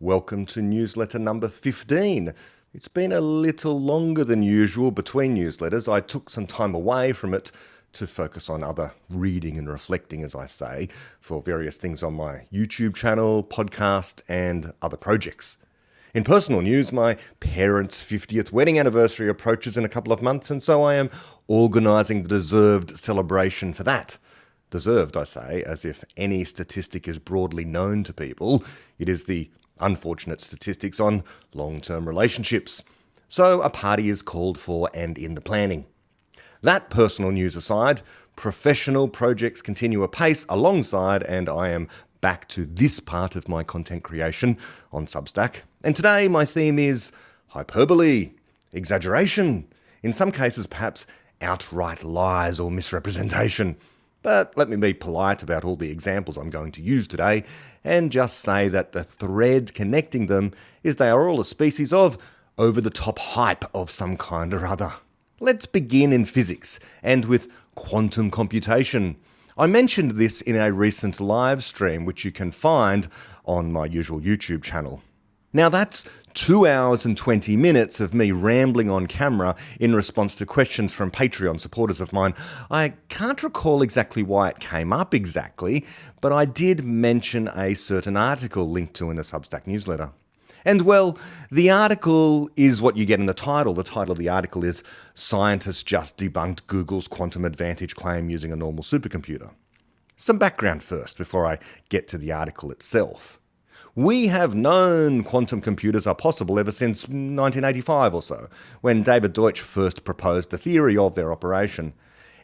Welcome to newsletter number 15. It's been a little longer than usual between newsletters. I took some time away from it to focus on other reading and reflecting, as I say, for various things on my YouTube channel, podcast, and other projects. In personal news, my parents' 50th wedding anniversary approaches in a couple of months, and so I am organising the deserved celebration for that. Deserved, I say, as if any statistic is broadly known to people. It is the unfortunate statistics on long-term relationships. So a party is called for and in the planning. That personal news aside, professional projects continue apace alongside, and I am back to this part of my content creation on Substack. And today my theme is hyperbole, exaggeration, in some cases perhaps outright lies or misrepresentation. But let me be polite about all the examples I'm going to use today and just say that the thread connecting them is they are all a species of over-the-top hype of some kind or other. Let's begin in physics and with quantum computation. I mentioned this in a recent live stream which you can find on my usual YouTube channel. Now that's 2 hours and 20 minutes of me rambling on camera in response to questions from Patreon supporters of mine. I can't recall exactly why it came up exactly, but I did mention a certain article linked to in the Substack newsletter. And well, the article is what you get in the title. The title of the article is "Scientists Just Debunked Google's Quantum Advantage Claim Using a Normal Supercomputer." Some background first before I get to the article itself. We have known quantum computers are possible ever since 1985 or so, when David Deutsch first proposed the theory of their operation.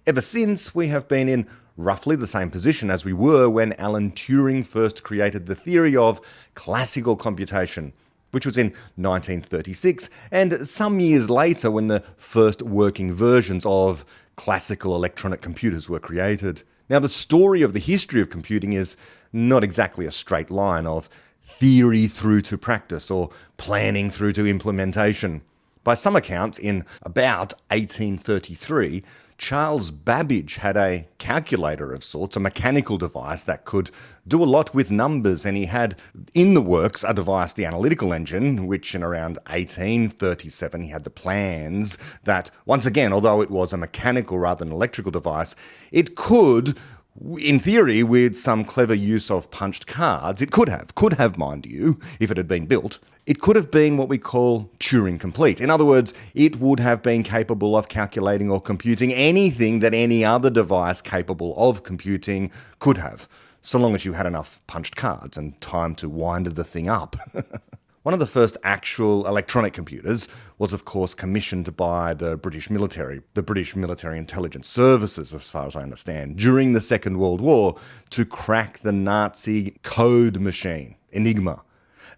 Ever since, we have been in roughly the same position as we were when Alan Turing first created the theory of classical computation, which was in 1936, and some years later when the first working versions of classical electronic computers were created. Now, the story of the history of computing is not exactly a straight line of theory through to practice or planning through to implementation. By some accounts, in about 1833, Charles Babbage had a calculator of sorts, a mechanical device that could do a lot with numbers, and he had in the works a device, the analytical engine, which in around 1837 he had the plans that, once again, although it was a mechanical rather than electrical device, it could, in theory, with some clever use of punched cards, it could have, mind you, if it had been built, it could have been what we call Turing complete. In other words, it would have been capable of calculating or computing anything that any other device capable of computing could have, so long as you had enough punched cards and time to wind the thing up. One of the first actual electronic computers was, of course, commissioned by the British military intelligence services, as far as I understand, during the Second World War to crack the Nazi code machine, Enigma.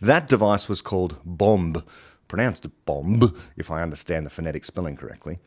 That device was called Bomb, pronounced bomb, if I understand the phonetic spelling correctly.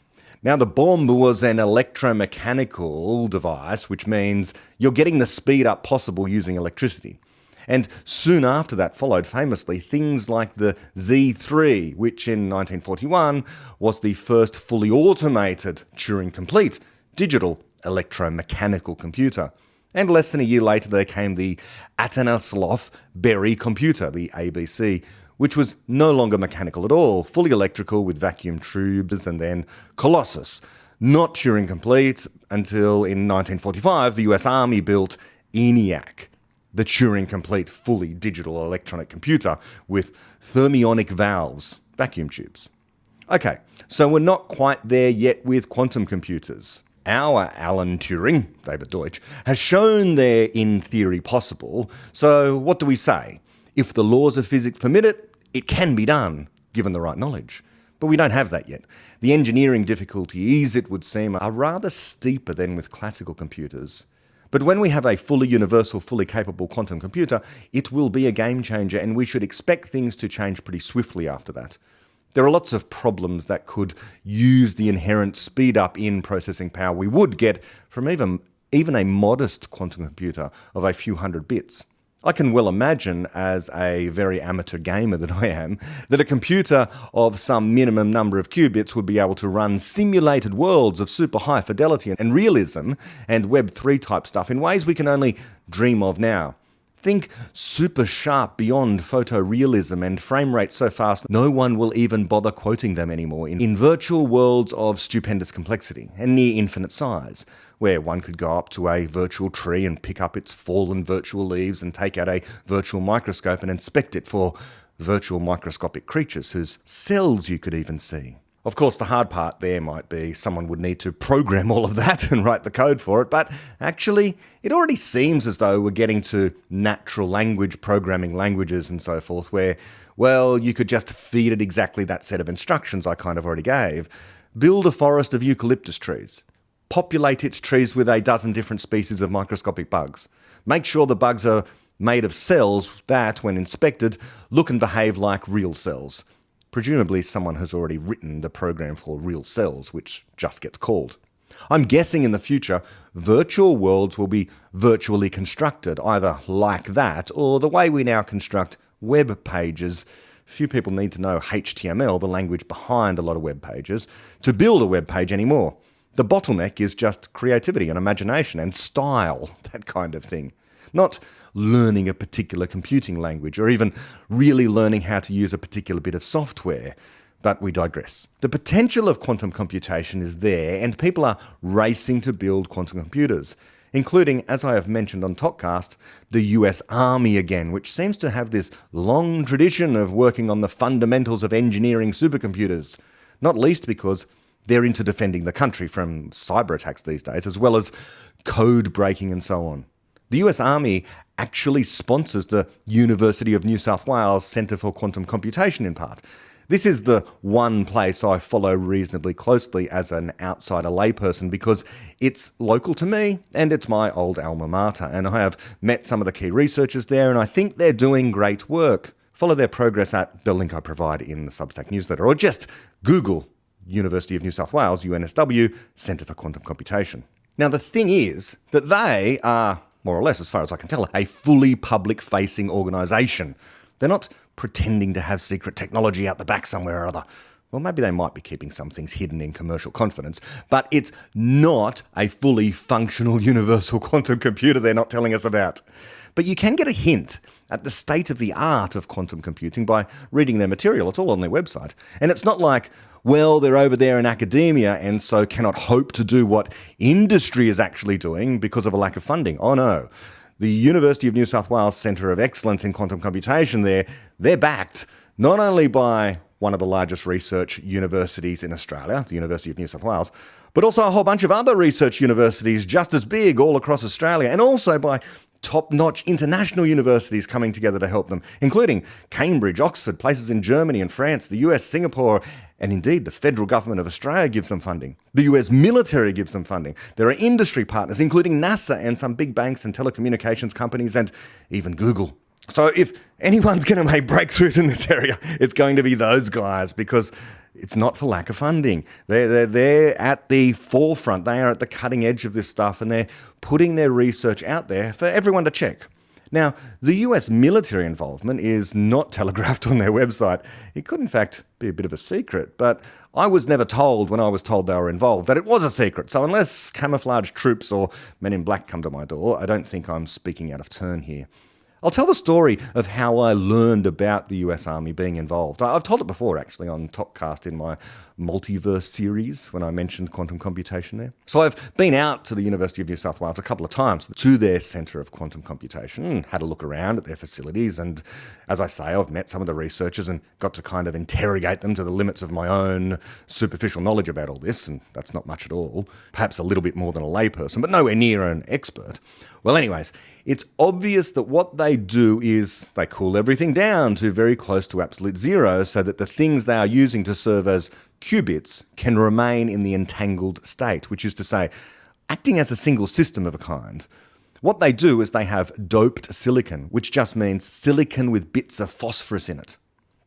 Now, the bomb was an electromechanical device, which means you're getting the speed up possible using electricity. And soon after that followed famously things like the Z3, which in 1941 was the first fully automated Turing-complete digital electromechanical computer. And less than a year later there came the Atanasoff-Berry computer, the ABC, which was no longer mechanical at all, fully electrical with vacuum tubes, and then Colossus, not Turing-complete until in 1945 the US Army built ENIAC, the Turing-complete, fully digital electronic computer with thermionic valves, vacuum tubes. Okay, so we're not quite there yet with quantum computers. Our Alan Turing, David Deutsch, has shown they're in theory possible, so what do we say? If the laws of physics permit it, it can be done, given the right knowledge. But we don't have that yet. The engineering difficulties, it would seem, are rather steeper than with classical computers. But when we have a fully universal, fully capable quantum computer, it will be a game changer, and we should expect things to change pretty swiftly after that. There are lots of problems that could use the inherent speed up in processing power we would get from even a modest quantum computer of a few hundred bits. I can well imagine, as a very amateur gamer that I am, that a computer of some minimum number of qubits would be able to run simulated worlds of super high fidelity and realism and Web3 type stuff in ways we can only dream of now. Think super sharp beyond photorealism and frame rates so fast no one will even bother quoting them anymore in virtual worlds of stupendous complexity and near infinite size, where one could go up to a virtual tree and pick up its fallen virtual leaves and take out a virtual microscope and inspect it for virtual microscopic creatures whose cells you could even see. Of course, the hard part there might be someone would need to program all of that and write the code for it, but actually, it already seems as though we're getting to natural language programming languages and so forth, where, well, you could just feed it exactly that set of instructions I kind of already gave. Build a forest of eucalyptus trees. Populate its trees with a dozen different species of microscopic bugs. Make sure the bugs are made of cells that, when inspected, look and behave like real cells. Presumably someone has already written the program for real cells, which just gets called. I'm guessing in the future, virtual worlds will be virtually constructed, either like that or the way we now construct web pages. Few people need to know HTML, the language behind a lot of web pages, to build a web page anymore. The bottleneck is just creativity and imagination and style, that kind of thing. Not learning a particular computing language or even really learning how to use a particular bit of software. But we digress. The potential of quantum computation is there, and people are racing to build quantum computers, including, as I have mentioned on Topcast, the US Army again, which seems to have this long tradition of working on the fundamentals of engineering supercomputers, not least because they're into defending the country from cyber attacks these days, as well as code breaking and so on. The US Army actually sponsors the University of New South Wales Centre for Quantum Computation in part. This is the one place I follow reasonably closely as an outsider layperson because it's local to me and it's my old alma mater, and I have met some of the key researchers there and I think they're doing great work. Follow their progress at the link I provide in the Substack Newsletter, or just Google University of New South Wales, UNSW, Centre for Quantum Computation. Now the thing is that they are, more or less, as far as I can tell, a fully public-facing organisation. They're not pretending to have secret technology out the back somewhere or other. Well, maybe they might be keeping some things hidden in commercial confidence, but it's not a fully functional universal quantum computer they're not telling us about. But you can get a hint at the state of the art of quantum computing by reading their material. It's all on their website. And it's not like, well, they're over there in academia and so cannot hope to do what industry is actually doing because of a lack of funding. Oh no. The University of New South Wales Centre of Excellence in Quantum Computation they're backed not only by one of the largest research universities in Australia, the University of New South Wales, but also a whole bunch of other research universities just as big all across Australia, and also by top-notch international universities coming together to help them, including Cambridge, Oxford, places in Germany and France, the US, Singapore, and indeed the federal government of Australia gives them funding. The US military gives them funding. There are industry partners, including NASA and some big banks and telecommunications companies and even Google. So if anyone's going to make breakthroughs in this area, it's going to be those guys, because it's not for lack of funding. They're at the forefront. They are at the cutting edge of this stuff, and they're putting their research out there for everyone to check. Now, the US military involvement is not telegraphed on their website. It could, in fact, be a bit of a secret, but I was never told when I was told they were involved that it was a secret. So unless camouflage troops or men in black come to my door, I don't think I'm speaking out of turn here. I'll tell the story of how I learned about the US Army being involved. I've told it before, actually, on Topcast in my multiverse series when I mentioned quantum computation there. So I've been out to the University of New South Wales a couple of times to their Centre of Quantum Computation and had a look around at their facilities. And as I say, I've met some of the researchers and got to kind of interrogate them to the limits of my own superficial knowledge about all this, and that's not much at all. Perhaps a little bit more than a layperson, but nowhere near an expert. Well, anyways, it's obvious that what they do is they cool everything down to very close to absolute zero so that the things they are using to serve as qubits can remain in the entangled state, which is to say, acting as a single system of a kind. What they do is they have doped silicon, which just means silicon with bits of phosphorus in it.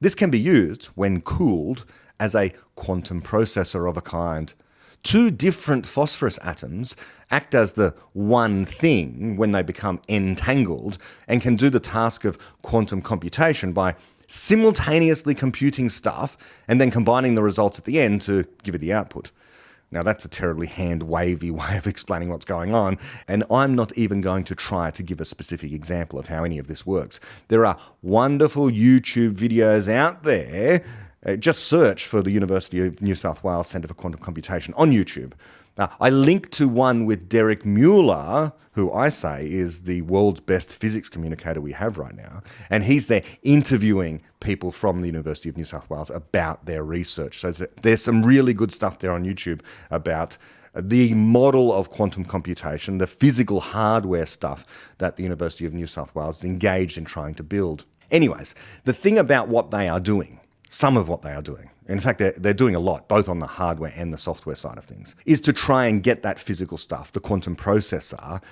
This can be used, when cooled, as a quantum processor of a kind. Two different phosphorus atoms act as the one thing when they become entangled and can do the task of quantum computation by simultaneously computing stuff and then combining the results at the end to give it the output. Now, that's a terribly hand-wavy way of explaining what's going on, and I'm not even going to try to give a specific example of how any of this works. There are wonderful YouTube videos out there. Just search for the University of New South Wales Centre for Quantum Computation on YouTube. I linked to one with Derek Mueller, who I say is the world's best physics communicator we have right now. And he's there interviewing people from the University of New South Wales about their research. So there's some really good stuff there on YouTube about the model of quantum computation, the physical hardware stuff that the University of New South Wales is engaged in trying to build. Anyways, the thing about what they are doing, some of what they are doing, in fact, they're doing a lot, both on the hardware and the software side of things, is to try and get that physical stuff, the quantum processor,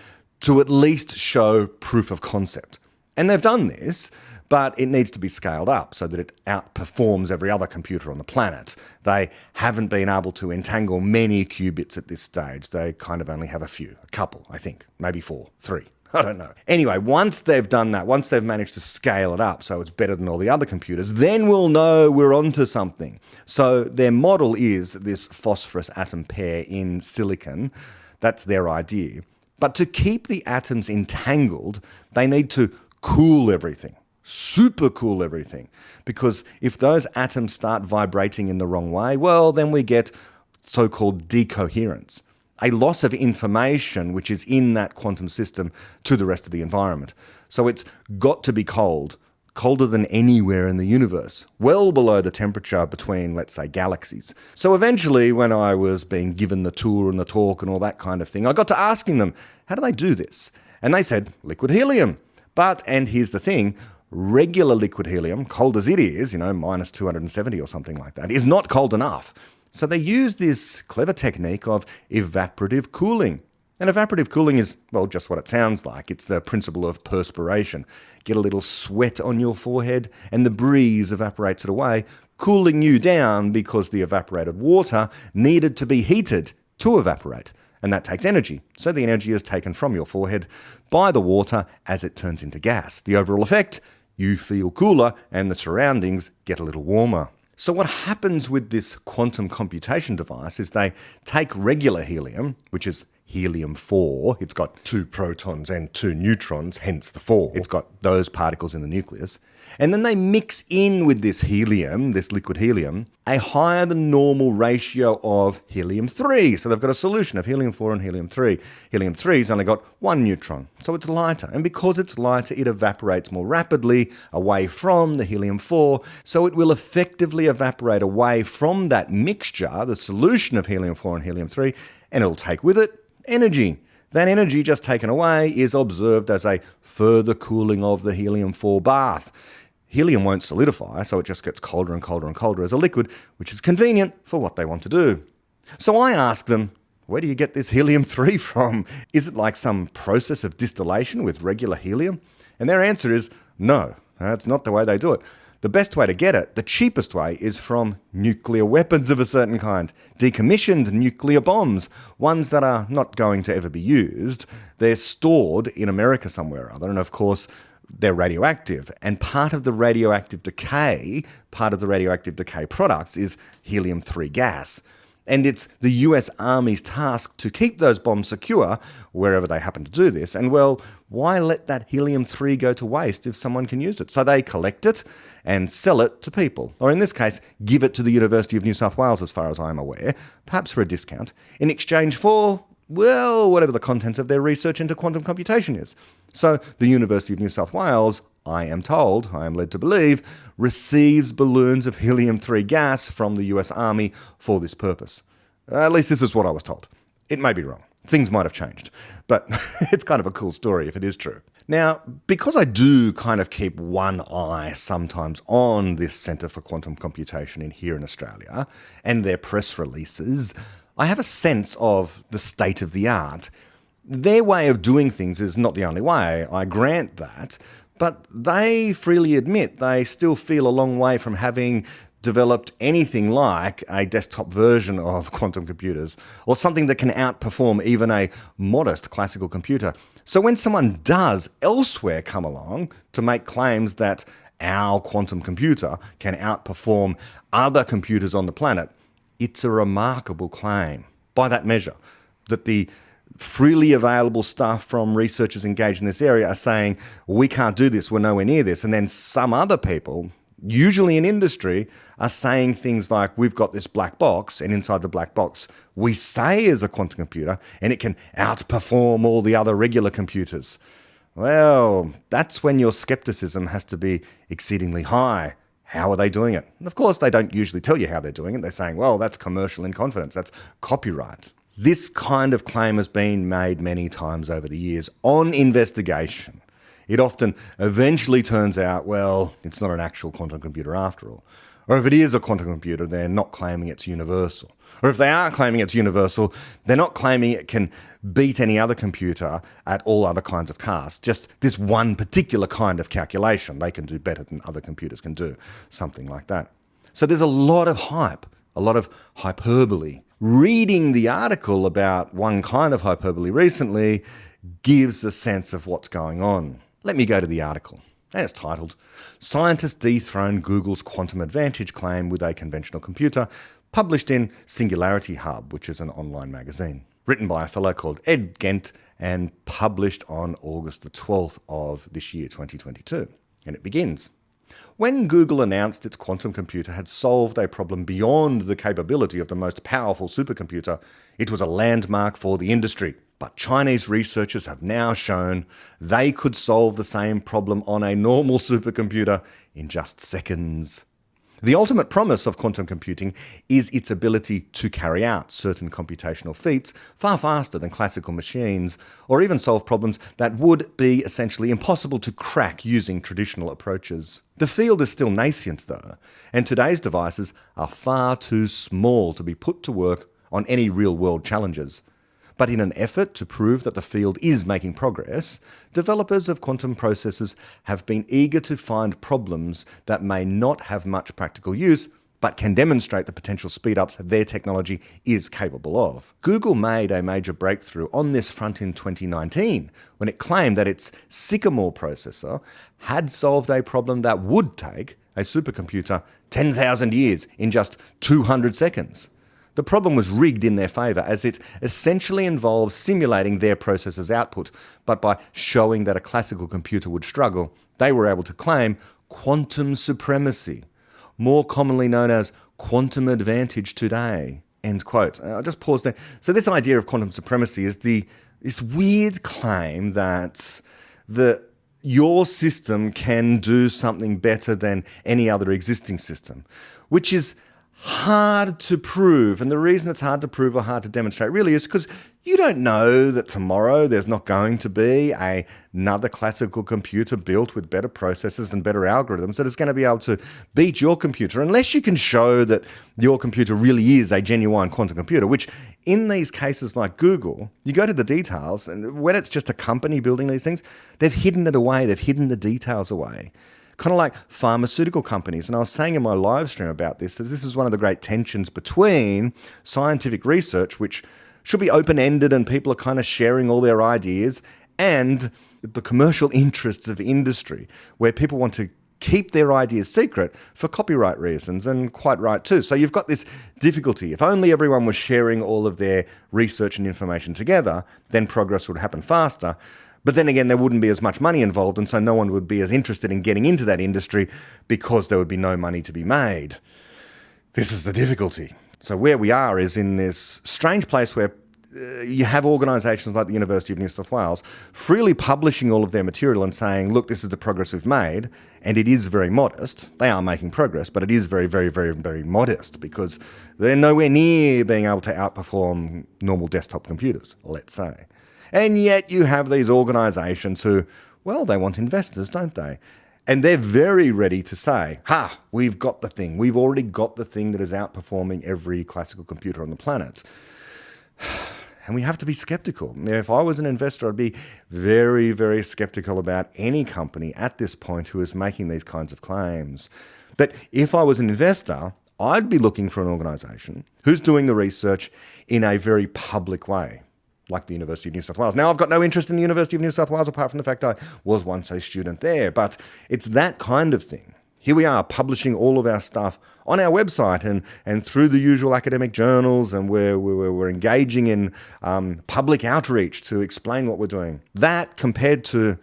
to at least show proof of concept. And they've done this, but it needs to be scaled up so that it outperforms every other computer on the planet. They haven't been able to entangle many qubits at this stage. They kind of only have a few, a couple, I think, maybe 4, 3. I don't know. Anyway, once they've done that, once they've managed to scale it up so it's better than all the other computers, then we'll know we're onto something. So their model is this phosphorus atom pair in silicon. That's their idea. But to keep the atoms entangled, they need to cool everything, super cool everything. Because if those atoms start vibrating in the wrong way, well, then we get so-called decoherence, a loss of information which is in that quantum system to the rest of the environment. So it's got to be cold, colder than anywhere in the universe, well below the temperature between, let's say, galaxies. So eventually, when I was being given the tour and the talk and all that kind of thing, I got to asking them, how do they do this? And they said, liquid helium. But, and here's the thing, regular liquid helium, cold as it is, minus 270 or something like that, is not cold enough. So they use this clever technique of evaporative cooling. And evaporative cooling is, well, just what it sounds like. It's the principle of perspiration. Get a little sweat on your forehead and the breeze evaporates it away, cooling you down because the evaporated water needed to be heated to evaporate. And that takes energy. So the energy is taken from your forehead by the water as it turns into gas. The overall effect, you feel cooler and the surroundings get a little warmer. So what happens with this quantum computation device is they take regular helium, which is helium-4. It's got 2 protons and 2 neutrons, hence the 4. It's got those particles in the nucleus. And then they mix in with this helium, this liquid helium, a higher than normal ratio of helium-3. So they've got a solution of helium-4 and helium-3. Helium-3's only got 1 neutron, so it's lighter. And because it's lighter, it evaporates more rapidly away from the helium-4. So it will effectively evaporate away from that mixture, the solution of helium-4 and helium-3, and it'll take with it energy. That energy just taken away is observed as a further cooling of the helium-4 bath. Helium won't solidify, so it just gets colder and colder and colder as a liquid, which is convenient for what they want to do. So I asked them, where do you get this helium-3 from? Is it like some process of distillation with regular helium? And their answer is, no, that's not the way they do it. The best way to get it, the cheapest way, is from nuclear weapons of a certain kind. Decommissioned nuclear bombs, ones that are not going to ever be used. They're stored in America somewhere or other, and of course, they're radioactive. And part of the radioactive decay products is helium-3 gas. And it's the US Army's task to keep those bombs secure wherever they happen to do this. And well, why let that helium-3 go to waste if someone can use it? So they collect it and sell it to people. Or in this case, give it to the University of New South Wales, as far as I'm aware, perhaps for a discount, in exchange for, well, whatever the contents of their research into quantum computation is. So the University of New South Wales, I am told, I am led to believe, receives balloons of helium-3 gas from the US Army for this purpose. At least this is what I was told. It may be wrong. Things might have changed. But it's kind of a cool story if it is true. Now, because I do kind of keep one eye sometimes on this Centre for Quantum Computation here in Australia and their press releases, I have a sense of the state of the art. Their way of doing things is not the only way, I grant that, but they freely admit they still feel a long way from having developed anything like a desktop version of quantum computers, or something that can outperform even a modest classical computer. So when someone does elsewhere come along to make claims that our quantum computer can outperform other computers on the planet, it's a remarkable claim. by that measure, that the freely available stuff from researchers engaged in this area are saying, we can't do this, we're nowhere near this. And then some other people, usually in industry, are saying things like, we've got this black box, and inside the black box, we say is a quantum computer, and it can outperform all the other regular computers. Well, that's when your skepticism has to be exceedingly high. How are they doing it? And of course, they don't usually tell you how they're doing it. They're saying, well, that's commercial in confidence, that's copyright. This kind of claim has been made many times over the years on investigation. It often eventually turns out, well, it's not an actual quantum computer after all. Or if it is a quantum computer, they're not claiming it's universal. Or if they are claiming it's universal, they're not claiming it can beat any other computer at all other kinds of tasks. Just this one particular kind of calculation they can do better than other computers can do. Something like that. So there's a lot of hype, a lot of hyperbole. Reading the article about one kind of hyperbole recently gives a sense of what's going on. Let me go to the article. And it's titled, Scientists Dethrone Google's Quantum Advantage Claim with a Conventional Computer, published in Singularity Hub, which is an online magazine. Written by a fellow called Ed Gent and published on August the 12th of this year, 2022. And it begins. When Google announced its quantum computer had solved a problem beyond the capability of the most powerful supercomputer, it was a landmark for the industry. But Chinese researchers have now shown they could solve the same problem on a normal supercomputer in just seconds. The ultimate promise of quantum computing is its ability to carry out certain computational feats far faster than classical machines, or even solve problems that would be essentially impossible to crack using traditional approaches. The field is still nascent though, and today's devices are far too small to be put to work on any real-world challenges. But in an effort to prove that the field is making progress, developers of quantum processors have been eager to find problems that may not have much practical use, but can demonstrate the potential speed-ups their technology is capable of. Google made a major breakthrough on this front in 2019, when it claimed that its Sycamore processor had solved a problem that would take a supercomputer 10,000 years in just 200 seconds. The problem was rigged in their favour, as it essentially involves simulating their processor's output, but by showing that a classical computer would struggle, they were able to claim quantum supremacy, more commonly known as quantum advantage today. End quote. I'll just pause there. So this idea of quantum supremacy is this weird claim that your system can do something better than any other existing system, which is hard to prove. And the reason it's hard to prove or hard to demonstrate really is because you don't know that tomorrow there's not going to be another classical computer built with better processors and better algorithms that is going to be able to beat your computer, unless you can show that your computer really is a genuine quantum computer, which in these cases like Google, you go to the details, and when it's just a company building these things, they've hidden it away, they've hidden the details away. Kind of like pharmaceutical companies. And I was saying in my live stream about this, as this is one of the great tensions between scientific research, which should be open-ended and people are kind of sharing all their ideas, and the commercial interests of industry, where people want to keep their ideas secret for copyright reasons, and quite right too. So you've got this difficulty. If only everyone was sharing all of their research and information together, then progress would happen faster. But then again, there wouldn't be as much money involved, and so no one would be as interested in getting into that industry because there would be no money to be made. This is the difficulty. So where we are is in this strange place where you have organisations like the University of New South Wales freely publishing all of their material and saying, look, this is the progress we've made, and it is very modest. They are making progress, but it is very, very, very, very modest because they're nowhere near being able to outperform normal desktop computers, let's say. And yet you have these organisations who, well, they want investors, don't they? And they're very ready to say, we've got the thing. We've already got the thing that is outperforming every classical computer on the planet. And we have to be skeptical. If I was an investor, I'd be very, very skeptical about any company at this point who is making these kinds of claims. But if I was an investor, I'd be looking for an organisation who's doing the research in a very public way, like the University of New South Wales. Now, I've got no interest in the University of New South Wales, apart from the fact I was once a student there, but it's that kind of thing. Here we are publishing all of our stuff on our website and through the usual academic journals, and we're engaging in public outreach to explain what we're doing. That compared to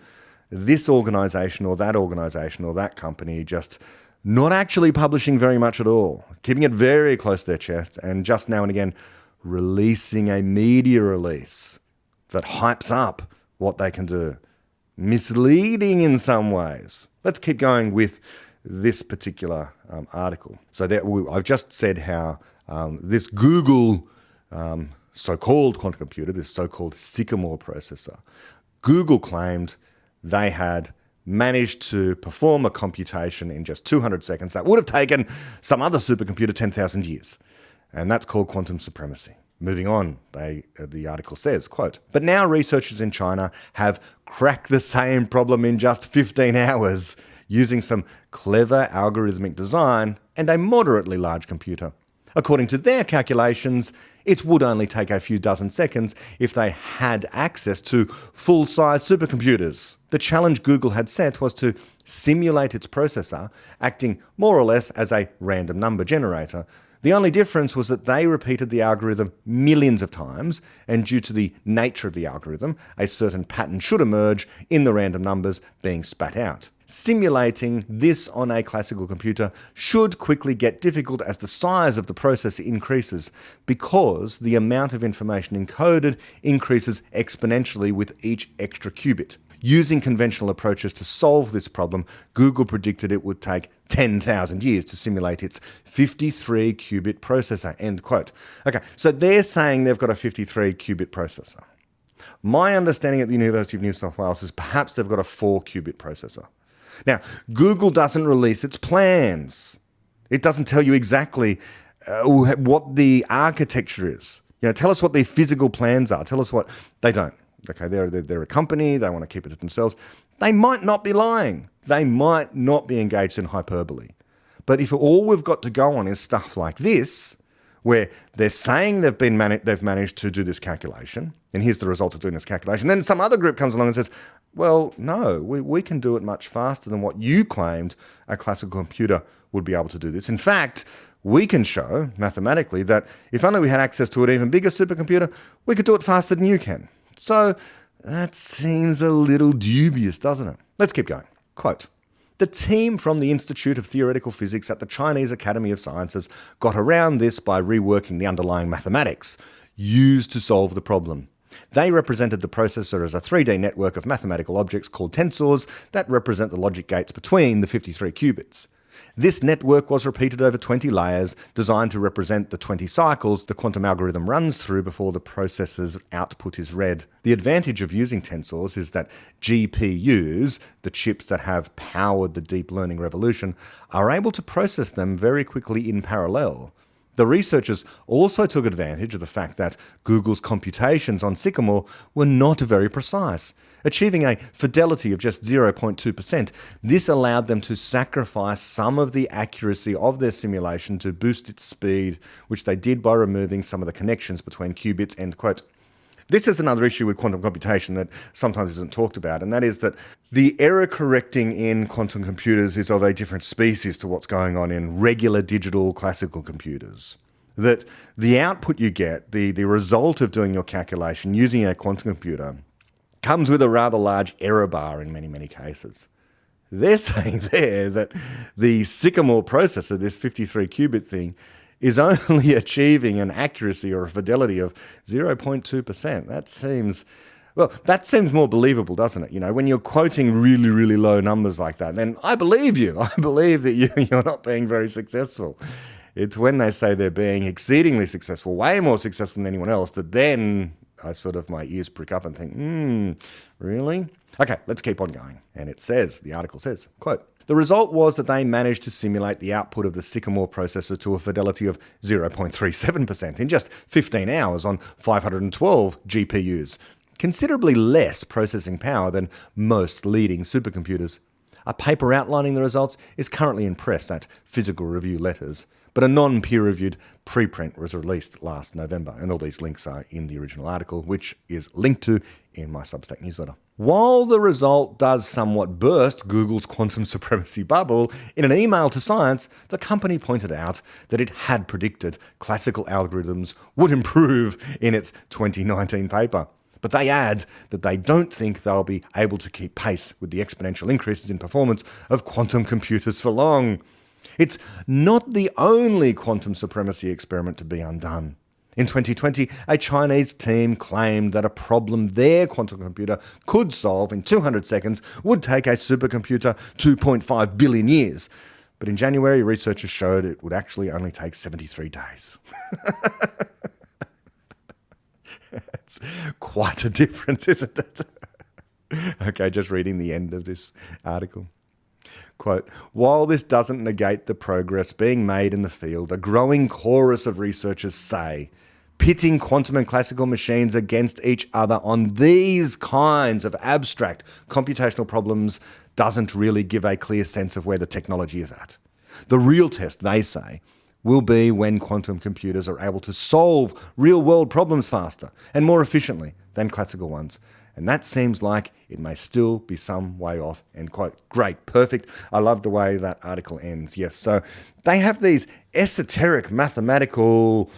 this organization or that company just not actually publishing very much at all, keeping it very close to their chest, and just now and again releasing a media release that hypes up what they can do. Misleading in some ways. Let's keep going with this particular article. So I've just said how this Google so-called quantum computer, this so-called Sycamore processor, Google claimed they had managed to perform a computation in just 200 seconds that would have taken some other supercomputer 10,000 years. And that's called quantum supremacy. Moving on, the article says, quote, "But now researchers in China have cracked the same problem in just 15 hours using some clever algorithmic design and a moderately large computer. According to their calculations, it would only take a few dozen seconds if they had access to full-size supercomputers. The challenge Google had set was to simulate its processor, acting more or less as a random number generator. The only difference was that they repeated the algorithm millions of times, and due to the nature of the algorithm, a certain pattern should emerge in the random numbers being spat out. Simulating this on a classical computer should quickly get difficult as the size of the processor increases, because the amount of information encoded increases exponentially with each extra qubit. Using conventional approaches to solve this problem, Google predicted it would take 10,000 years to simulate its 53-qubit processor," end quote. Okay, so they're saying they've got a 53-qubit processor. My understanding at the University of New South Wales is perhaps they've got a 4-qubit processor. Now, Google doesn't release its plans. It doesn't tell you exactly what the architecture is. Tell us what their physical plans are. Tell us what they don't. Okay, they're a company. They want to keep it to themselves. They might not be lying. They might not be engaged in hyperbole. But if all we've got to go on is stuff like this, where they're saying they've managed to do this calculation, and here's the result of doing this calculation, then some other group comes along and says, well, no, we can do it much faster than what you claimed a classical computer would be able to do this. In fact, we can show mathematically that if only we had access to an even bigger supercomputer, we could do it faster than you can. So that seems a little dubious, doesn't it? Let's keep going. Quote, "The team from the Institute of Theoretical Physics at the Chinese Academy of Sciences got around this by reworking the underlying mathematics used to solve the problem. They represented the processor as a 3D network of mathematical objects called tensors that represent the logic gates between the 53 qubits. This network was repeated over 20 layers, designed to represent the 20 cycles the quantum algorithm runs through before the processor's output is read. The advantage of using tensors is that GPUs, the chips that have powered the deep learning revolution, are able to process them very quickly in parallel. The researchers also took advantage of the fact that Google's computations on Sycamore were not very precise, achieving a fidelity of just 0.2%. This allowed them to sacrifice some of the accuracy of their simulation to boost its speed, which they did by removing some of the connections between qubits," end quote. This is another issue with quantum computation that sometimes isn't talked about, and that is that the error correcting in quantum computers is of a different species to what's going on in regular digital classical computers. That the output you get, the result of doing your calculation using a quantum computer, comes with a rather large error bar in many, many cases. They're saying there that the Sycamore processor, this 53-qubit thing, is only achieving an accuracy or a fidelity of 0.2%. That seems more believable, doesn't it? When you're quoting really, really low numbers like that, then I believe you. I believe that you're not being very successful. It's when they say they're being exceedingly successful, way more successful than anyone else, that then my ears prick up and think, really? Okay, let's keep on going. And the article says, quote, "The result was that they managed to simulate the output of the Sycamore processor to a fidelity of 0.37% in just 15 hours on 512 GPUs, considerably less processing power than most leading supercomputers. A paper outlining the results is currently in press at Physical Review Letters, but a non-peer-reviewed preprint was released last November, and all these links are in the original article, which is linked to in my Substack newsletter. While the result does somewhat burst Google's quantum supremacy bubble, in an email to Science, the company pointed out that it had predicted classical algorithms would improve in its 2019 paper. But they add that they don't think they'll be able to keep pace with the exponential increases in performance of quantum computers for long. It's not the only quantum supremacy experiment to be undone. In 2020, a Chinese team claimed that a problem their quantum computer could solve in 200 seconds would take a supercomputer 2.5 billion years. But in January, researchers showed it would actually only take 73 days. It's quite a difference, isn't it? Okay, just reading the end of this article. Quote, while this doesn't negate the progress being made in the field, a growing chorus of researchers say pitting quantum and classical machines against each other on these kinds of abstract computational problems doesn't really give a clear sense of where the technology is at. The real test, they say, will be when quantum computers are able to solve real-world problems faster and more efficiently than classical ones. And that seems like it may still be some way off, end quote. Great, perfect. I love the way that article ends. Yes, so they have these esoteric mathematical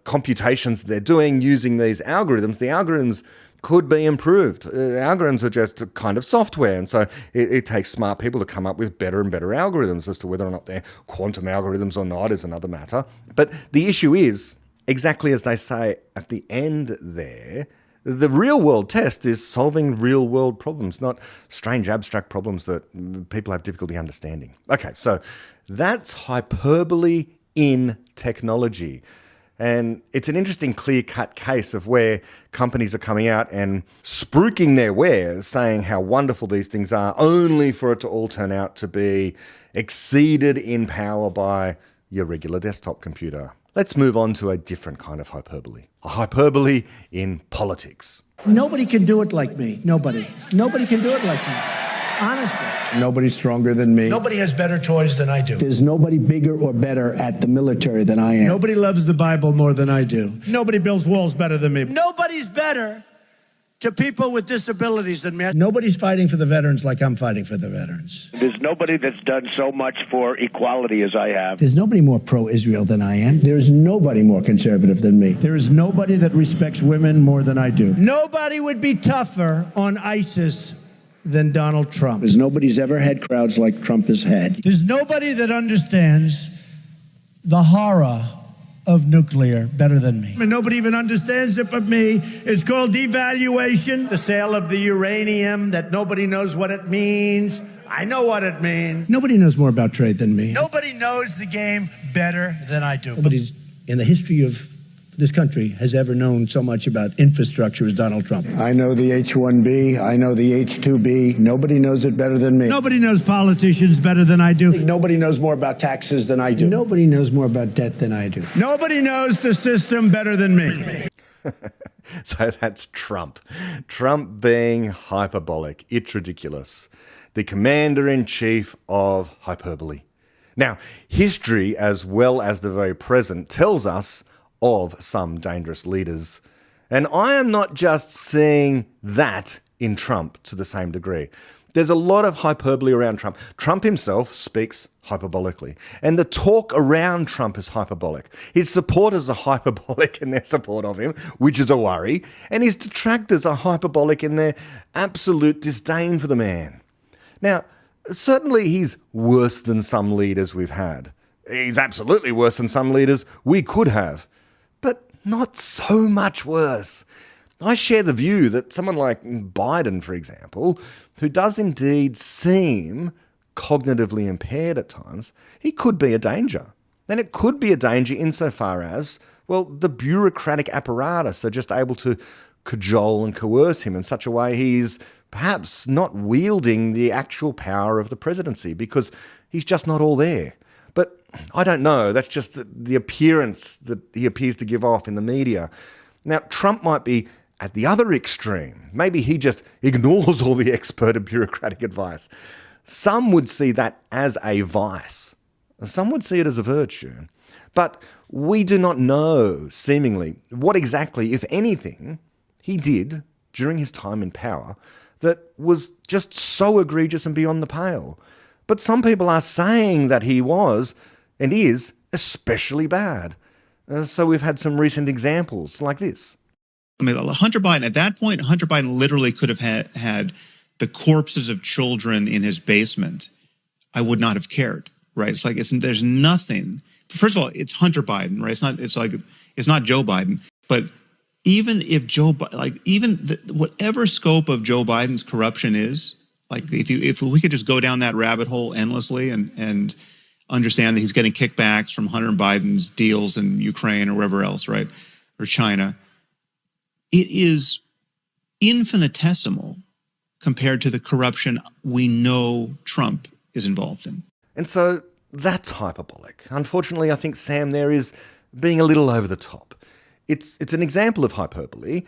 computations they're doing using these algorithms. The algorithms could be improved. Algorithms are just kind of software, and so it takes smart people to come up with better and better algorithms. As to whether or not they're quantum algorithms or not is another matter. But the issue is, exactly as they say at the end there, the real-world test is solving real-world problems, not strange abstract problems that people have difficulty understanding. Okay, so that's hyperbole in technology. And it's an interesting clear-cut case of where companies are coming out and spruiking their wares, saying how wonderful these things are, only for it to all turn out to be exceeded in power by your regular desktop computer. Let's move on to a different kind of hyperbole. A hyperbole in politics. Nobody can do it like me. Nobody. Nobody can do it like me. Honestly. Nobody's stronger than me. Nobody has better toys than I do. There's nobody bigger or better at the military than I am. Nobody loves the Bible more than I do. Nobody builds walls better than me. Nobody's better to people with disabilities than me. Nobody's fighting for the veterans like I'm fighting for the veterans. There's nobody that's done so much for equality as I have. There's nobody more pro-Israel than I am. There's nobody more conservative than me. There is nobody that respects women more than I do. Nobody would be tougher on ISIS than Donald Trump. There's nobody's ever had crowds like Trump has had. There's nobody that understands the horror of nuclear better than me. And nobody even understands it but me. It's called devaluation. The sale of the uranium that nobody knows what it means. I know what it means. Nobody knows more about trade than me. Nobody knows the game better than I do. Nobody's in the history of this country has ever known so much about infrastructure as Donald Trump. I know the H-1B. I know the H-2B. Nobody knows it better than me. Nobody knows politicians better than I do. Nobody knows more about taxes than I do. Nobody knows more about debt than I do. Nobody knows the system better than me. So that's Trump. Trump being hyperbolic. It's ridiculous. The commander-in-chief of hyperbole. Now, history, as well as the very present, tells us of some dangerous leaders. And I am not just seeing that in Trump to the same degree. There's a lot of hyperbole around Trump. Trump himself speaks hyperbolically. And the talk around Trump is hyperbolic. His supporters are hyperbolic in their support of him, which is a worry. And his detractors are hyperbolic in their absolute disdain for the man. Now, certainly he's worse than some leaders we've had. He's absolutely worse than some leaders we could have. But not so much worse. I share the view that someone like Biden, for example, who does indeed seem cognitively impaired at times, he could be a danger. And it could be a danger insofar as, well, the bureaucratic apparatus are just able to cajole and coerce him in such a way he's perhaps not wielding the actual power of the presidency because he's just not all there. But I don't know. That's just the appearance that he appears to give off in the media. Now, Trump might be at the other extreme. Maybe he just ignores all the expert and bureaucratic advice. Some would see that as a vice. Some would see it as a virtue. But we do not know, seemingly, what exactly, if anything, he did during his time in power that was just so egregious and beyond the pale. But some people are saying that he was, and is, especially bad. So we've had some recent examples like this. I mean, Hunter Biden, at that point, Hunter Biden literally could have had the corpses of children in his basement. I would not have cared, right? It's like, there's nothing. First of all, it's Hunter Biden, right? It's not Joe Biden. But even if whatever scope of Joe Biden's corruption is, like if we could just go down that rabbit hole endlessly and understand that he's getting kickbacks from Hunter Biden's deals in Ukraine or wherever else, right? Or China, it is infinitesimal compared to the corruption we know Trump is involved in. And so that's hyperbolic. Unfortunately, I think Sam there is being a little over the top. It's an example of hyperbole,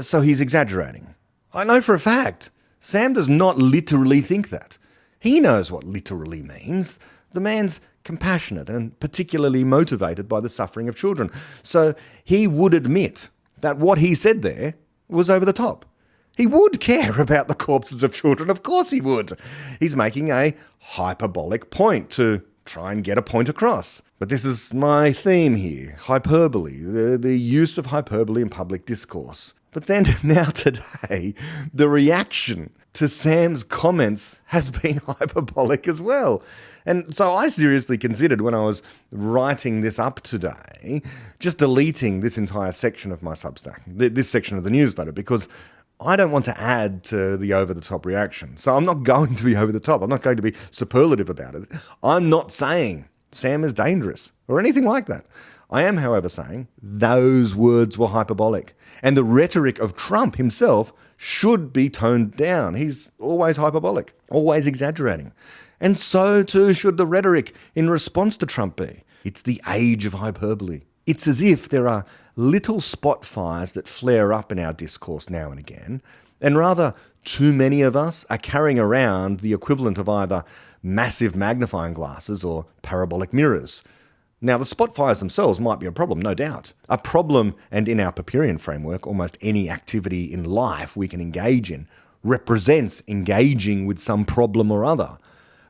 so he's exaggerating. I know for a fact, Sam does not literally think that. He knows what literally means. The man's compassionate and particularly motivated by the suffering of children. So he would admit that what he said there was over the top. He would care about the corpses of children, of course he would. He's making a hyperbolic point to try and get a point across. But this is my theme here, hyperbole, the use of hyperbole in public discourse. But then now today, the reaction to Sam's comments has been hyperbolic as well. And so I seriously considered when I was writing this up today, just deleting this entire section of my Substack, this section of the newsletter, because I don't want to add to the over-the-top reaction. So I'm not going to be over the top. I'm not going to be superlative about it. I'm not saying Sam is dangerous or anything like that. I am, however, saying those words were hyperbolic. And the rhetoric of Trump himself should be toned down. He's always hyperbolic, always exaggerating. And so too should the rhetoric in response to Trump be. It's the age of hyperbole. It's as if there are little spot fires that flare up in our discourse now and again, and rather too many of us are carrying around the equivalent of either massive magnifying glasses or parabolic mirrors. Now, the spot fires themselves might be a problem, no doubt. A problem, and in our Popperian framework, almost any activity in life we can engage in represents engaging with some problem or other.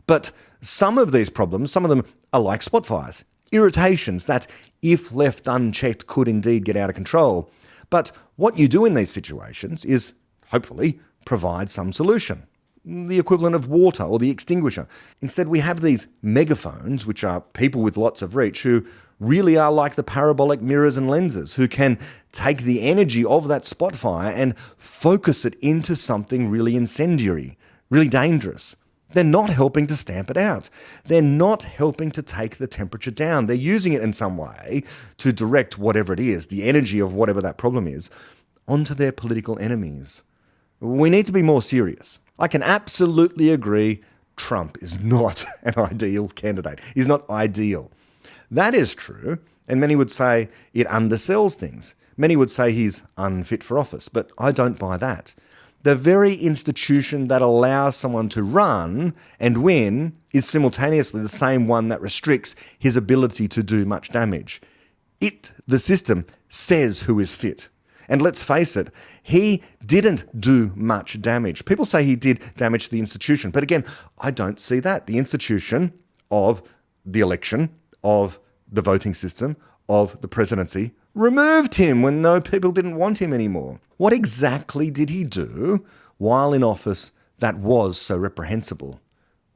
But some of these problems, some of them are like spot fires, irritations that, if left unchecked, could indeed get out of control. But what you do in these situations is, hopefully, provide some solution. The equivalent of water or the extinguisher. Instead, we have these megaphones, which are people with lots of reach, who really are like the parabolic mirrors and lenses, who can take the energy of that spot fire and focus it into something really incendiary, really dangerous. They're not helping to stamp it out. They're not helping to take the temperature down. They're using it in some way to direct whatever it is, the energy of whatever that problem is, onto their political enemies. We need to be more serious. I can absolutely agree Trump is not an ideal candidate. He's not ideal. That is true, and many would say it undersells things. Many would say he's unfit for office, but I don't buy that. The very institution that allows someone to run and win is simultaneously the same one that restricts his ability to do much damage. It, the system, says who is fit. And let's face it, he didn't do much damage. People say he did damage to the institution, but again, I don't see that. The institution of the election, of the voting system, of the presidency, removed him when people didn't want him anymore. What exactly did he do while in office that was so reprehensible?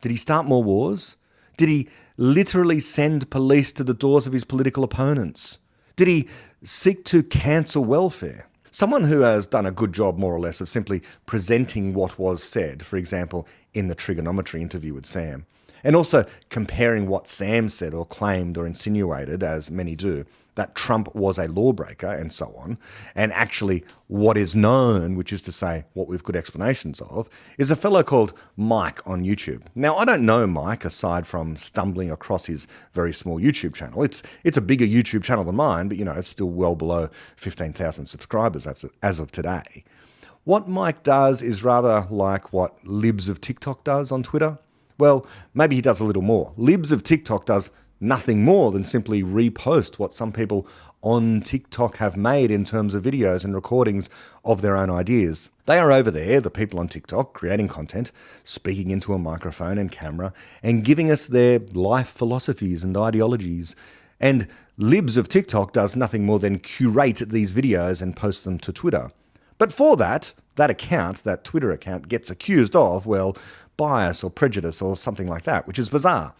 Did he start more wars? Did he literally send police to the doors of his political opponents? Did he seek to cancel welfare? Someone who has done a good job, more or less, of simply presenting what was said, for example, in the trigonometry interview with Sam, and also comparing what Sam said or claimed or insinuated, as many do, that Trump was a lawbreaker and so on, and actually what is known, which is to say what we've good explanations of, is a fellow called Mike on YouTube. Now, I don't know Mike aside from stumbling across his very small YouTube channel. It's a bigger YouTube channel than mine, but it's still well below 15,000 subscribers as of today. What Mike does is rather like what Libs of TikTok does on Twitter, Well, maybe he does a little more. Libs of TikTok does nothing more than simply repost what some people on TikTok have made in terms of videos and recordings of their own ideas. They are over there, the people on TikTok, creating content, speaking into a microphone and camera, and giving us their life philosophies and ideologies. And Libs of TikTok does nothing more than curate these videos and post them to Twitter. But for that account, that Twitter account, gets accused of, well, bias or prejudice or something like that, which is bizarre.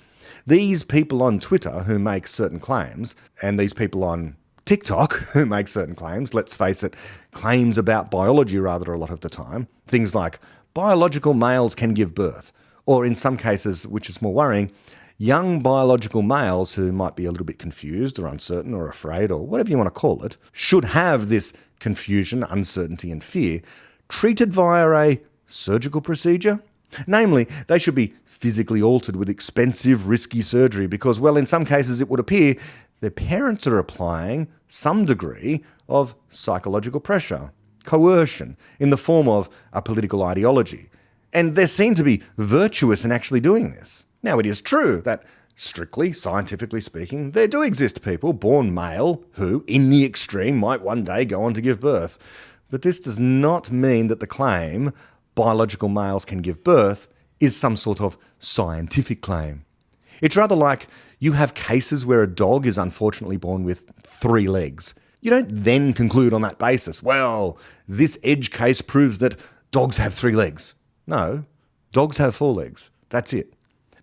These people on Twitter who make certain claims, and these people on TikTok who make certain claims, let's face it, claims about biology rather a lot of the time, things like biological males can give birth, or in some cases, which is more worrying, young biological males who might be a little bit confused or uncertain or afraid or whatever you want to call it, should have this confusion, uncertainty and fear treated via a surgical procedure. Namely, they should be physically altered with expensive, risky surgery because, well, in some cases it would appear their parents are applying some degree of psychological pressure, coercion, in the form of a political ideology. And they're seen to be virtuous in actually doing this. Now, it is true that, strictly, scientifically speaking, there do exist people born male who, in the extreme, might one day go on to give birth. But this does not mean that the claim, biological males can give birth, is some sort of scientific claim. It's rather like you have cases where a dog is unfortunately born with 3 legs. You don't then conclude on that basis, well, this edge case proves that dogs have 3 legs. No, dogs have 4 legs. That's it.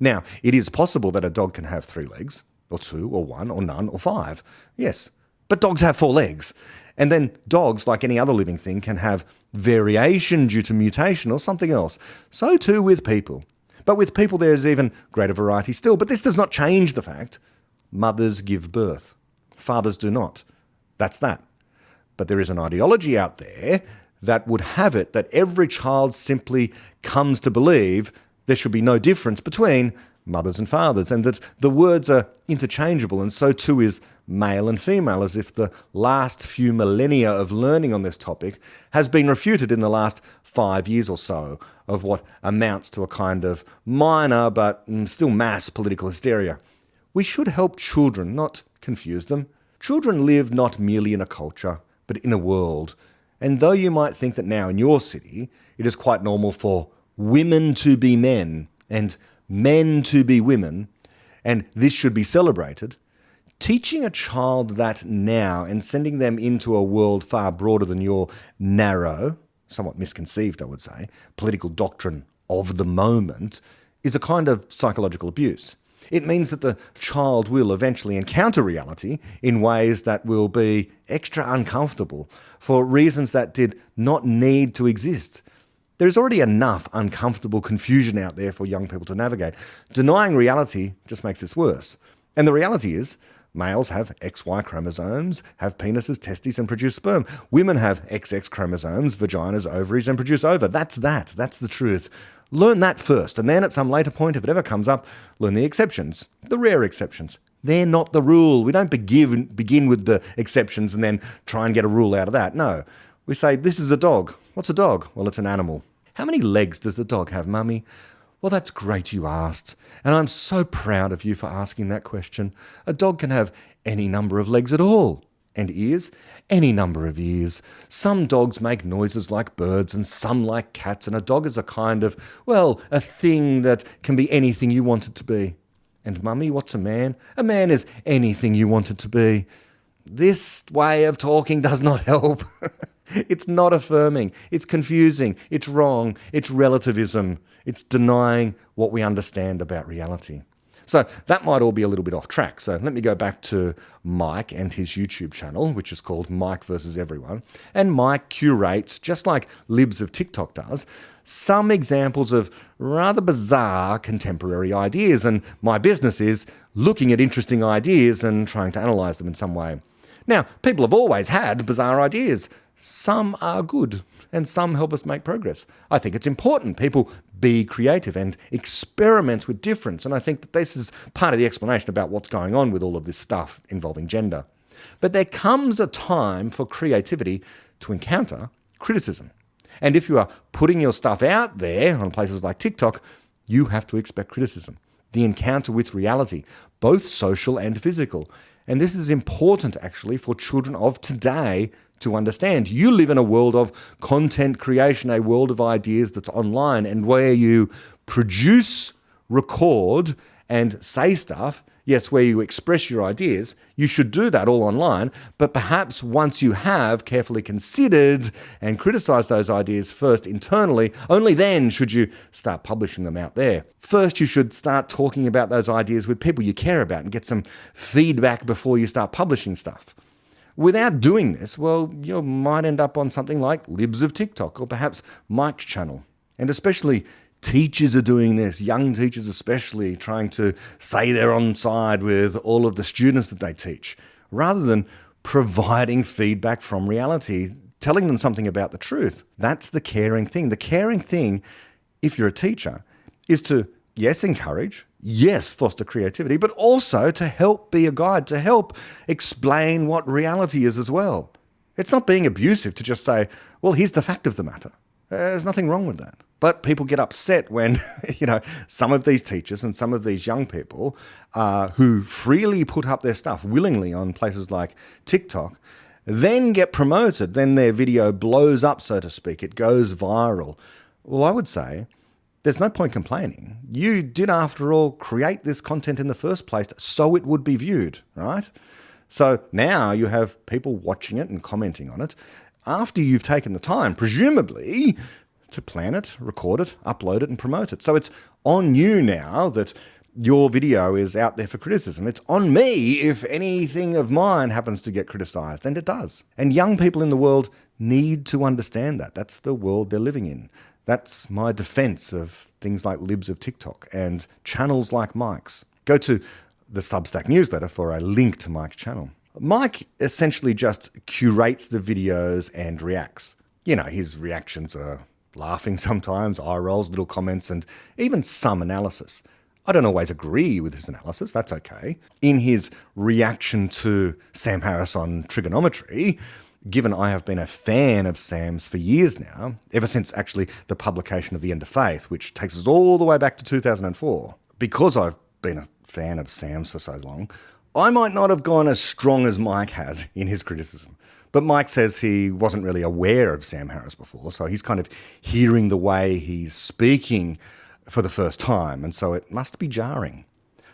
Now, it is possible that a dog can have 3 legs, or 2, or 1, or none, or 5. Yes, but dogs have 4 legs. And then dogs, like any other living thing, can have variation due to mutation or something else. So too with people. But with people there is even greater variety still. But this does not change the fact mothers give birth. Fathers do not. That's that. But there is an ideology out there that would have it that every child simply comes to believe there should be no difference between mothers and fathers, and that the words are interchangeable, and so too is male and female, as if the last few millennia of learning on this topic has been refuted in the last 5 years or so of what amounts to a kind of minor but still mass political hysteria. We should help children, not confuse them. Children live not merely in a culture, but in a world. And though you might think that now in your city it is quite normal for women to be men and men to be women, and this should be celebrated, teaching a child that now and sending them into a world far broader than your narrow, somewhat misconceived, I would say, political doctrine of the moment is a kind of psychological abuse. It means that the child will eventually encounter reality in ways that will be extra uncomfortable for reasons that did not need to exist. There is already enough uncomfortable confusion out there for young people to navigate. Denying reality just makes this worse. And the reality is, males have XY chromosomes, have penises, testes, and produce sperm. Women have XX chromosomes, vaginas, ovaries, and produce ova. That's that. That's the truth. Learn that first, and then at some later point, if it ever comes up, learn the exceptions, the rare exceptions. They're not the rule. We don't begin with the exceptions and then try and get a rule out of that. No. We say, this is a dog. What's a dog? Well, it's an animal. How many legs does the dog have, Mummy? Well, that's great you asked, and I'm so proud of you for asking that question. A dog can have any number of legs at all. And ears? Any number of ears. Some dogs make noises like birds and some like cats, and a dog is a kind of, well, a thing that can be anything you want it to be. And Mummy, what's a man? A man is anything you want it to be. This way of talking does not help. It's not affirming. It's confusing. It's wrong. It's relativism. It's denying what we understand about reality. So that might all be a little bit off track. So let me go back to Mike and his YouTube channel, which is called Mike versus Everyone. And Mike curates, just like Libs of TikTok does, some examples of rather bizarre contemporary ideas. And my business is looking at interesting ideas and trying to analyze them in some way. Now, people have always had bizarre ideas. Some are good, and some help us make progress. I think it's important people be creative and experiment with difference, and I think that this is part of the explanation about what's going on with all of this stuff involving gender. But there comes a time for creativity to encounter criticism. And if you are putting your stuff out there on places like TikTok, you have to expect criticism. The encounter with reality, both social and physical. And this is important actually for children of today to understand. You live in a world of content creation, a world of ideas that's online, and where you produce, record, and say stuff. Yes, where you express your ideas, you should do that all online, but perhaps once you have carefully considered and criticized those ideas first internally, only then should you start publishing them out there. First, you should start talking about those ideas with people you care about and get some feedback before you start publishing stuff. Without doing this, well, you might end up on something like Libs of TikTok or perhaps Mike's channel. And especially teachers are doing this, young teachers especially, trying to say they're on side with all of the students that they teach, rather than providing feedback from reality, telling them something about the truth. That's the caring thing. The caring thing, if you're a teacher, is to, yes, encourage, yes, foster creativity, but also to help be a guide, to help explain what reality is as well. It's not being abusive to just say, well, here's the fact of the matter. There's nothing wrong with that. But people get upset when, some of these teachers and some of these young people who freely put up their stuff willingly on places like TikTok, then get promoted. Then their video blows up, so to speak. It goes viral. Well, I would say there's no point complaining. You did, after all, create this content in the first place so it would be viewed, right? So now you have people watching it and commenting on it after you've taken the time, presumably, to plan it, record it, upload it, and promote it. So it's on you now that your video is out there for criticism. It's on me if anything of mine happens to get criticized, and it does. And young people in the world need to understand that. That's the world they're living in. That's my defense of things like Libs of TikTok and channels like Mike's. Go to the Substack Newsletter for a link to Mike's channel. Mike essentially just curates the videos and reacts. His reactions are laughing sometimes, eye rolls, little comments, and even some analysis. I don't always agree with his analysis, that's okay. In his reaction to Sam Harris on trigonometry, given I have been a fan of Sam's for years now, ever since actually the publication of The End of Faith, which takes us all the way back to 2004, because I've been a fan of Sam's for so long, I might not have gone as strong as Mike has in his criticism. But Mike says he wasn't really aware of Sam Harris before, so he's kind of hearing the way he's speaking for the first time, and so it must be jarring.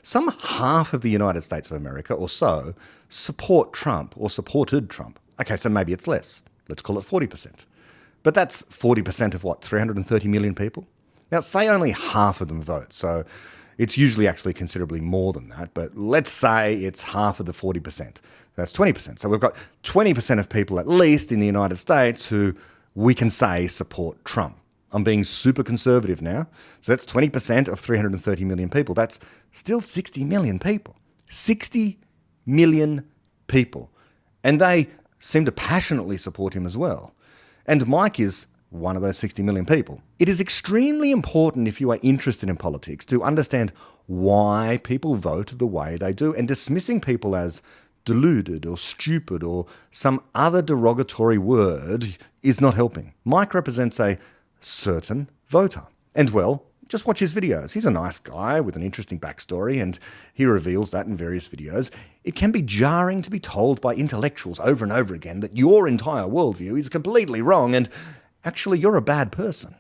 Some half of the United States of America or so support Trump or supported Trump. Okay, so maybe it's less. Let's call it 40%. But that's 40% of what, 330 million people? Now, say only half of them vote, so it's usually actually considerably more than that, but let's say it's half of the 40%. That's 20%. So we've got 20% of people at least in the United States who we can say support Trump. I'm being super conservative now. So that's 20% of 330 million people. That's still 60 million people. 60 million people. And they seem to passionately support him as well. And Mike is one of those 60 million people. It is extremely important, if you are interested in politics, to understand why people vote the way they do, and dismissing people as deluded or stupid or some other derogatory word is not helping. Mike represents a certain voter. And well, just watch his videos. He's a nice guy with an interesting backstory, and he reveals that in various videos. It can be jarring to be told by intellectuals over and over again that your entire worldview is completely wrong and actually you're a bad person.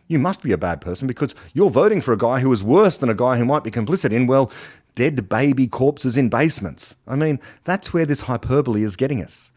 You must be a bad person because you're voting for a guy who is worse than a guy who might be complicit in, well, dead baby corpses in basements. I mean, that's where this hyperbole is getting us.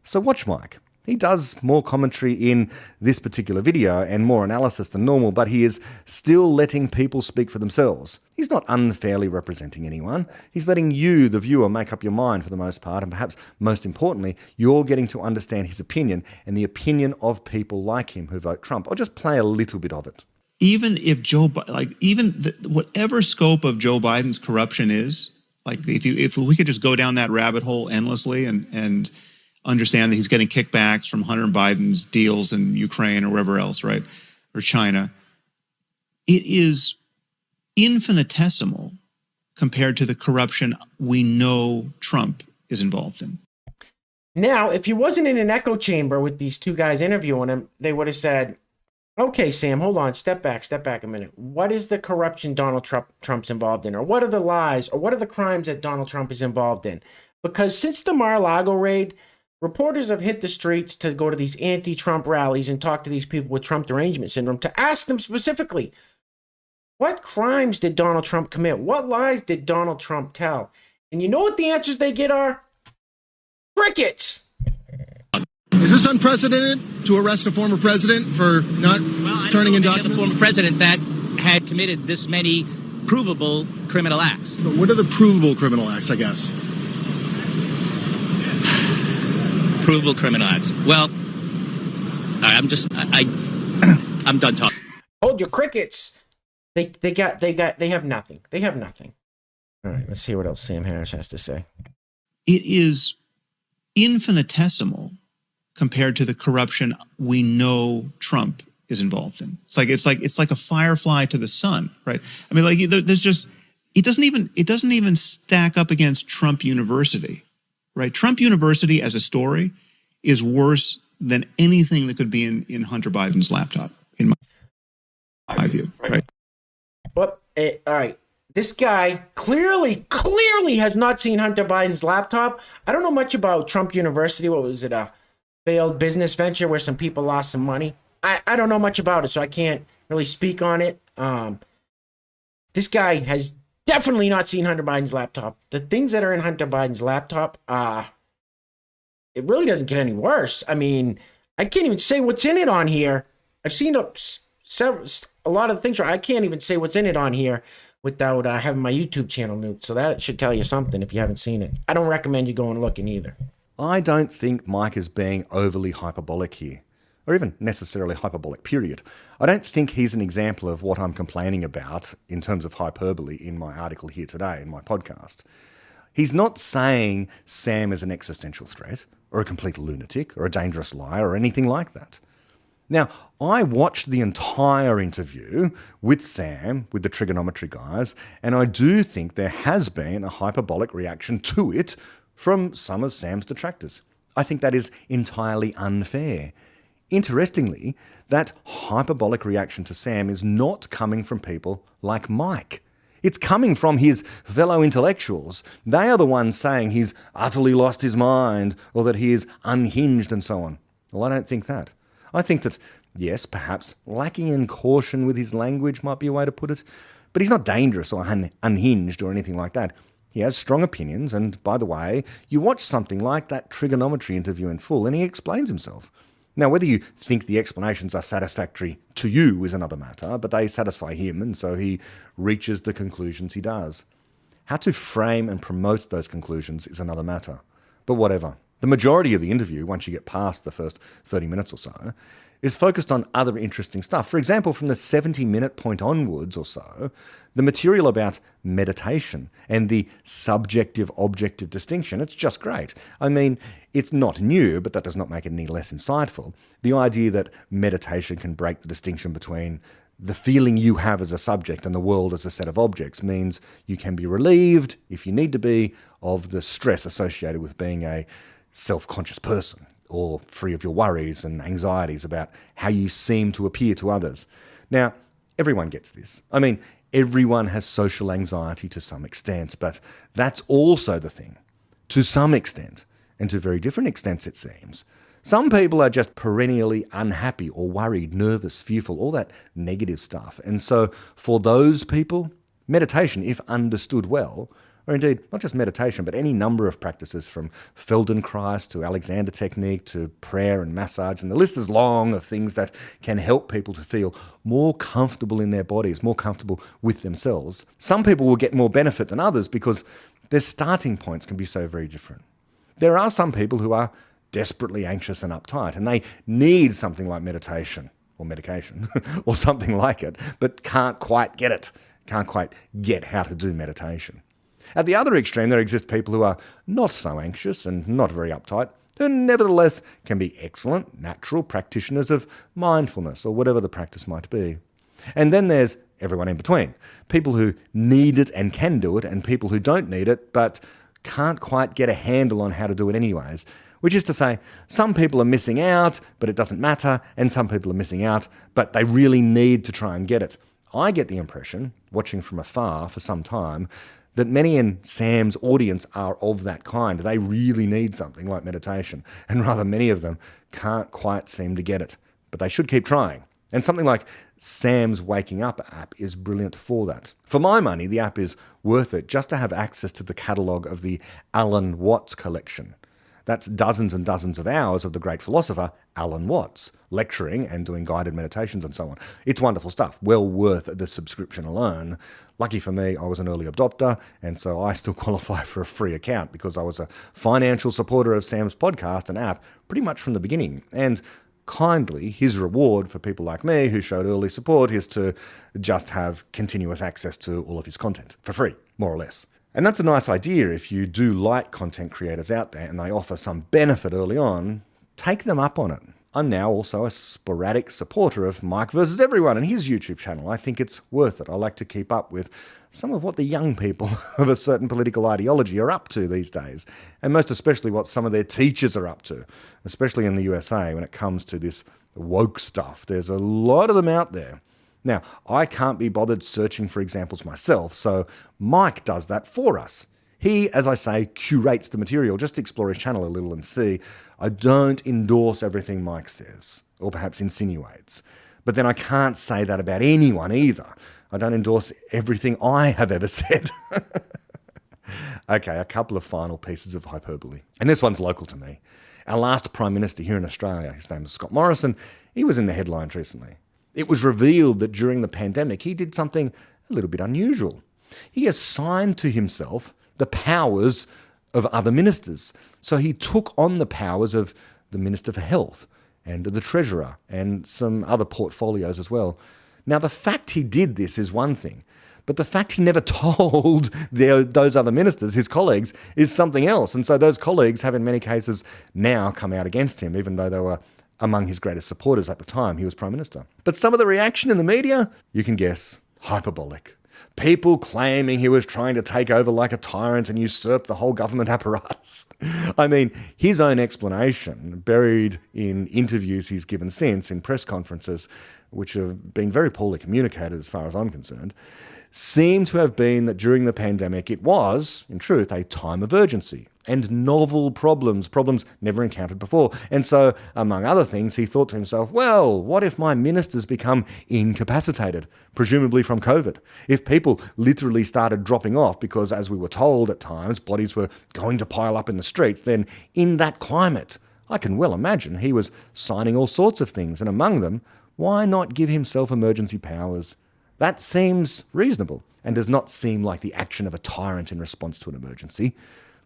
So watch Mike. He does more commentary in this particular video and more analysis than normal, but he is still letting people speak for themselves. He's not unfairly representing anyone. He's letting you, the viewer, make up your mind for the most part, and perhaps most importantly, you're getting to understand his opinion and the opinion of people like him who vote Trump. I'll just play a little bit of it. Even if whatever scope of Joe Biden's corruption is, like if we could just go down that rabbit hole endlessly and understand that he's getting kickbacks from Hunter Biden's deals in Ukraine or wherever else, right? Or China. It is infinitesimal compared to the corruption we know Trump is involved in. Now, if he wasn't in an echo chamber with these two guys interviewing him, they would have said, Okay, Sam, hold on. Step back a minute. What is the corruption Donald Trump's involved in? Or what are the lies? Or what are the crimes that Donald Trump is involved in? Because since the Mar-a-Lago raid, reporters have hit the streets to go to these anti-Trump rallies and talk to these people with Trump derangement syndrome to ask them specifically, what crimes did Donald Trump commit? What lies did Donald Trump tell? And you know what the answers they get are? Crickets! Is this unprecedented to arrest a former president for not turning in documents? A former president that had committed this many provable criminal acts. But what are the provable criminal acts, I guess? Provable criminal acts. Well, I'm done talking. Hold your crickets. They have nothing. They have nothing. All right, let's see what else Sam Harris has to say. It is infinitesimal compared to the corruption we know Trump is involved in. It's like a firefly to the sun, right? I mean, like there's just it doesn't even stack up against Trump University, right? Trump University as a story is worse than anything that could be in Hunter Biden's laptop, in my view, right? Well, all right. This guy clearly has not seen Hunter Biden's laptop. I don't know much about Trump University. What was it? A failed business venture where some people lost some money. I don't know much about it, so I can't really speak on it. This guy has definitely not seen Hunter Biden's laptop. The things that are in Hunter Biden's laptop, it really doesn't get any worse. I mean, I can't even say what's in it on here. I've seen a lot of things where I can't even say what's in it on here without having my YouTube channel nuked. So that should tell you something if you haven't seen it. I don't recommend you going looking either. I don't think Mike is being overly hyperbolic here, or even necessarily hyperbolic, period. I don't think he's an example of what I'm complaining about in terms of hyperbole in my article here today, in my podcast. He's not saying Sam is an existential threat, or a complete lunatic, or a dangerous liar, or anything like that. Now, I watched the entire interview with Sam, with the trigonometry guys, and I do think there has been a hyperbolic reaction to it from some of Sam's detractors. I think that is entirely unfair. Interestingly, that hyperbolic reaction to Sam is not coming from people like Mike. It's coming from his fellow intellectuals. They are the ones saying he's utterly lost his mind, or that he is unhinged and so on. Well, I don't think that. I think that, yes, perhaps lacking in caution with his language might be a way to put it, but he's not dangerous or unhinged or anything like that. He has strong opinions, and by the way, you watch something like that trigonometry interview in full and he explains himself. Now, whether you think the explanations are satisfactory to you is another matter, but they satisfy him, and so he reaches the conclusions he does. How to frame and promote those conclusions is another matter, but whatever. The majority of the interview, once you get past the first 30 minutes or so, is focused on other interesting stuff. For example, from the 70-minute point onwards or so, the material about meditation and the subjective-objective distinction, it's just great. I mean, it's not new, but that does not make it any less insightful. The idea that meditation can break the distinction between the feeling you have as a subject and the world as a set of objects means you can be relieved, if you need to be, of the stress associated with being a self-conscious person, or free of your worries and anxieties about how you seem to appear to others. Now, everyone gets this. I mean, everyone has social anxiety to some extent, but that's also the thing. To some extent, and to very different extents it seems, some people are just perennially unhappy or worried, nervous, fearful, all that negative stuff. And so for those people, meditation, if understood well, or indeed, not just meditation, but any number of practices from Feldenkrais to Alexander technique to prayer and massage, and the list is long of things that can help people to feel more comfortable in their bodies, more comfortable with themselves. Some people will get more benefit than others because their starting points can be so very different. There are some people who are desperately anxious and uptight, and they need something like meditation or medication or something like it, but can't quite get it, can't quite get how to do meditation. At the other extreme, there exist people who are not so anxious and not very uptight, who nevertheless can be excellent, natural practitioners of mindfulness or whatever the practice might be. And then there's everyone in between, people who need it and can do it, and people who don't need it but can't quite get a handle on how to do it anyways. Which is to say, some people are missing out, but it doesn't matter, and some people are missing out, but they really need to try and get it. I get the impression, watching from afar for some time, that many in Sam's audience are of that kind. They really need something like meditation, and rather many of them can't quite seem to get it. But they should keep trying. And something like Sam's Waking Up app is brilliant for that. For my money, the app is worth it just to have access to the catalogue of the Alan Watts collection. That's dozens and dozens of hours of the great philosopher Alan Watts, lecturing and doing guided meditations and so on. It's wonderful stuff, well worth the subscription alone. Lucky for me, I was an early adopter, and so I still qualify for a free account because I was a financial supporter of Sam's podcast and app pretty much from the beginning. And kindly, his reward for people like me who showed early support is to just have continuous access to all of his content for free, more or less. And that's a nice idea if you do like content creators out there and they offer some benefit early on, take them up on it. I'm now also a sporadic supporter of Mike vs. Everyone and his YouTube channel. I think it's worth it. I like to keep up with some of what the young people of a certain political ideology are up to these days, and most especially what some of their teachers are up to, especially in the USA when it comes to this woke stuff. There's a lot of them out there. Now, I can't be bothered searching for examples myself, so Mike does that for us. He, as I say, curates the material. Just explore his channel a little and see. I don't endorse everything Mike says, or perhaps insinuates. But then I can't say that about anyone either. I don't endorse everything I have ever said. Okay, a couple of final pieces of hyperbole. And this one's local to me. Our last Prime Minister here in Australia, his name is Scott Morrison, he was in the headlines recently. It was revealed that during the pandemic, he did something a little bit unusual. He assigned to himself the powers of other ministers. So he took on the powers of the Minister for Health and the Treasurer and some other portfolios as well. Now, the fact he did this is one thing, but the fact he never told those other ministers, his colleagues, is something else. And so those colleagues have in many cases now come out against him, even though they were among his greatest supporters at the time he was Prime Minister. But some of the reaction in the media, you can guess, hyperbolic. People claiming he was trying to take over like a tyrant and usurp the whole government apparatus. I mean, his own explanation, buried in interviews he's given since in press conferences, which have been very poorly communicated as far as I'm concerned, seemed to have been that during the pandemic it was, in truth, a time of urgency and novel problems never encountered before. And so, among other things, he thought to himself, well, what if my ministers become incapacitated, presumably from COVID? If people literally started dropping off because, as we were told at times, bodies were going to pile up in the streets, then in that climate, I can well imagine he was signing all sorts of things, and among them, why not give himself emergency powers? That seems reasonable and does not seem like the action of a tyrant in response to an emergency.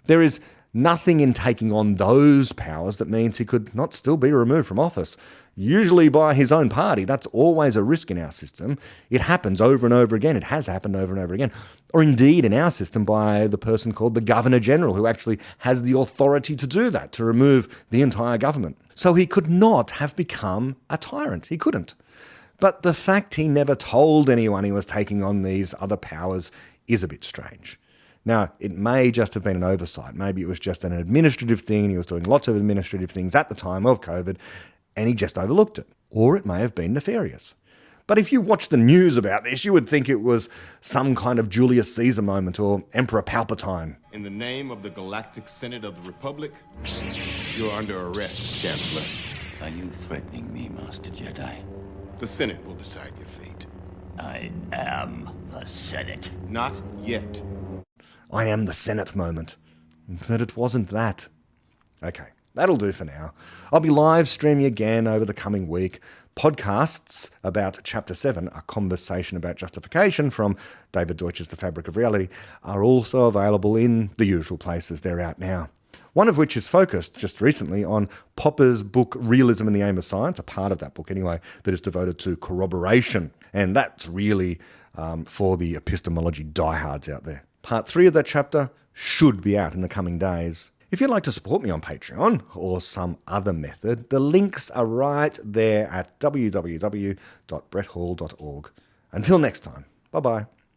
There is nothing in taking on those powers that means he could not still be removed from office, usually by his own party. That's always a risk in our system. It happens over and over again. It has happened over and over again. Or indeed in our system by the person called the Governor-General, who actually has the authority to do that, to remove the entire government. So he could not have become a tyrant. He couldn't. But the fact he never told anyone he was taking on these other powers is a bit strange. Now, it may just have been an oversight. Maybe it was just an administrative thing. He was doing lots of administrative things at the time of COVID, and he just overlooked it. Or it may have been nefarious. But if you watch the news about this, you would think it was some kind of Julius Caesar moment or Emperor Palpatine. In the name of the Galactic Senate of the Republic, you're under arrest, Chancellor. Are you threatening me, Master Jedi? The Senate will decide your fate. I am the Senate. Not yet. I am the Senate moment. But it wasn't that. Okay, that'll do for now. I'll be live streaming again over the coming week. Podcasts about Chapter 7, A Conversation About Justification from David Deutsch's The Fabric of Reality, are also available in the usual places. They're out now. One of which is focused just recently on Popper's book Realism and the Aim of Science, a part of that book anyway, that is devoted to corroboration. And that's really for the epistemology diehards out there. Part 3 of that chapter should be out in the coming days. If you'd like to support me on Patreon or some other method, the links are right there at www.bretthall.org. Until next time, bye-bye.